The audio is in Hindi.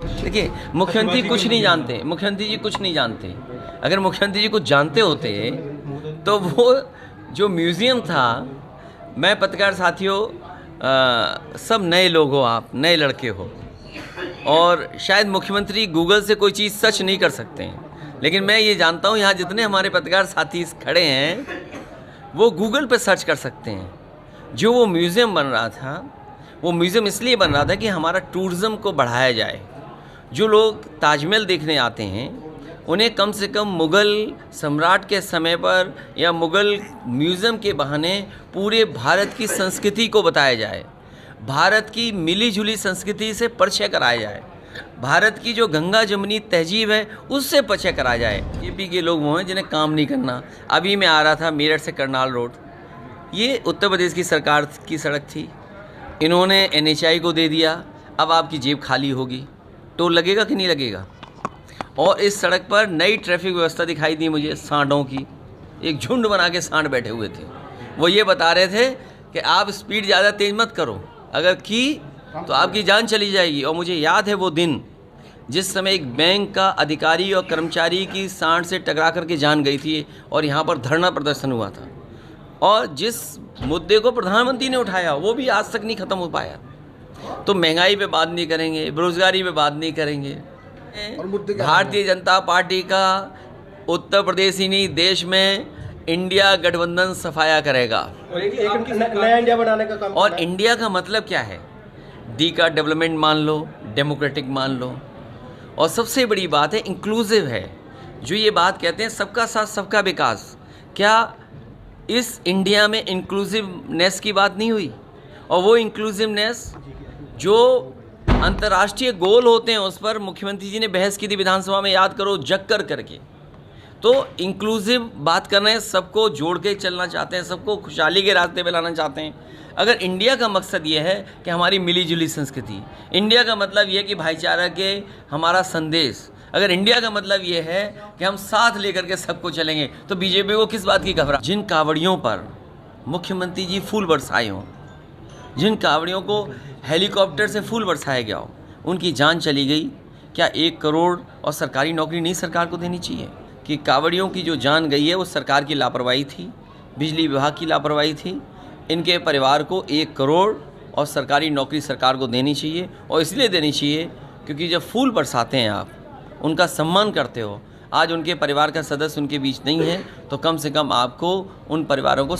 देखिए, मुख्यमंत्री कुछ नहीं जानते, मुख्यमंत्री जी कुछ नहीं जानते। अगर मुख्यमंत्री जी कुछ जानते होते तो वो जो म्यूज़ियम था, मैं पत्रकार साथियों, सब नए लोग हो, आप नए लड़के हो, और शायद मुख्यमंत्री गूगल से कोई चीज़ सर्च नहीं कर सकते हैं, लेकिन मैं ये जानता हूँ यहाँ जितने हमारे पत्रकार साथी खड़े हैं वो गूगल पे सर्च कर सकते हैं। जो वो म्यूज़ियम बन रहा था, वो म्यूज़ियम इसलिए बन रहा था कि हमारा टूरिज़्म को बढ़ाया जाए। जो लोग ताजमहल देखने आते हैं उन्हें कम से कम मुग़ल सम्राट के समय पर या मुग़ल म्यूज़ियम के बहाने पूरे भारत की संस्कृति को बताया जाए, भारत की मिली जुली संस्कृति से परिचय कराया जाए, भारत की जो गंगा जमुनी तहजीब है उससे परिचय कराया जाए। यूपी के लोग वो हैं जिन्हें काम नहीं करना। अभी मैं आ रहा था मेरठ से करनाल रोड, ये उत्तर प्रदेश की सरकार की सड़क थी, इन्होंने NHAI को दे दिया। अब आपकी जेब खाली होगी, टोल लगेगा कि नहीं लगेगा? और इस सड़क पर नई ट्रैफिक व्यवस्था दिखाई दी मुझे, सांडों की। एक झुंड बना के सांड बैठे हुए थे, वो ये बता रहे थे कि आप स्पीड ज़्यादा तेज़ मत करो, अगर की तो आपकी जान चली जाएगी। और मुझे याद है वो दिन जिस समय एक बैंक का अधिकारी और कर्मचारी की सांड से टकरा करके जान गई थी और यहाँ पर धरना प्रदर्शन हुआ था, और जिस मुद्दे को प्रधानमंत्री ने उठाया वो भी आज तक नहीं ख़त्म हो पाया। तो महंगाई पे बात नहीं करेंगे, बेरोजगारी पे बात नहीं करेंगे। भारतीय जनता पार्टी का उत्तर प्रदेश ही नहीं देश में इंडिया गठबंधन सफाया करेगा। और एक नया इंडिया बनाने का काम। और इंडिया का मतलब क्या है? डी का डेवलपमेंट मान लो, डेमोक्रेटिक मान लो, और सबसे बड़ी बात है इंक्लूसिव है। जो ये बात कहते हैं सबका साथ सबका विकास, क्या इस इंडिया में इंक्लूसिवनेस की बात नहीं हुई? और वो इंक्लूसिवनेस जो अंतर्राष्ट्रीय गोल होते हैं उस पर मुख्यमंत्री जी ने बहस की थी विधानसभा में, याद करो, जग कर करके। तो इंक्लूसिव बात कर रहे हैं, सबको जोड़ के चलना चाहते हैं, सबको खुशहाली के रास्ते पे लाना चाहते हैं। अगर इंडिया का मकसद ये है कि हमारी मिली जुली संस्कृति, इंडिया का मतलब ये है कि भाईचारा के हमारा संदेश, अगर इंडिया का मतलब ये है कि हम साथ लेकर के सबको चलेंगे, तो बीजेपी को किस बात की घबराहट? जिन कावड़ियों पर मुख्यमंत्री जी फूल बरसाए हों, जिन कावड़ियों को हेलीकॉप्टर से फूल बरसाया गया हो, उनकी जान चली गई, क्या 1 करोड़ और सरकारी नौकरी नहीं सरकार को देनी चाहिए? कि कावड़ियों की जो जान गई है वो सरकार की लापरवाही थी, बिजली विभाग की लापरवाही थी। इनके परिवार को 1 करोड़ और सरकारी नौकरी सरकार को देनी चाहिए, और इसलिए देनी चाहिए क्योंकि जब फूल बरसाते हैं आप, उनका सम्मान करते हो, आज उनके परिवार का सदस्य उनके बीच नहीं है, तो कम से कम आपको उन परिवारों को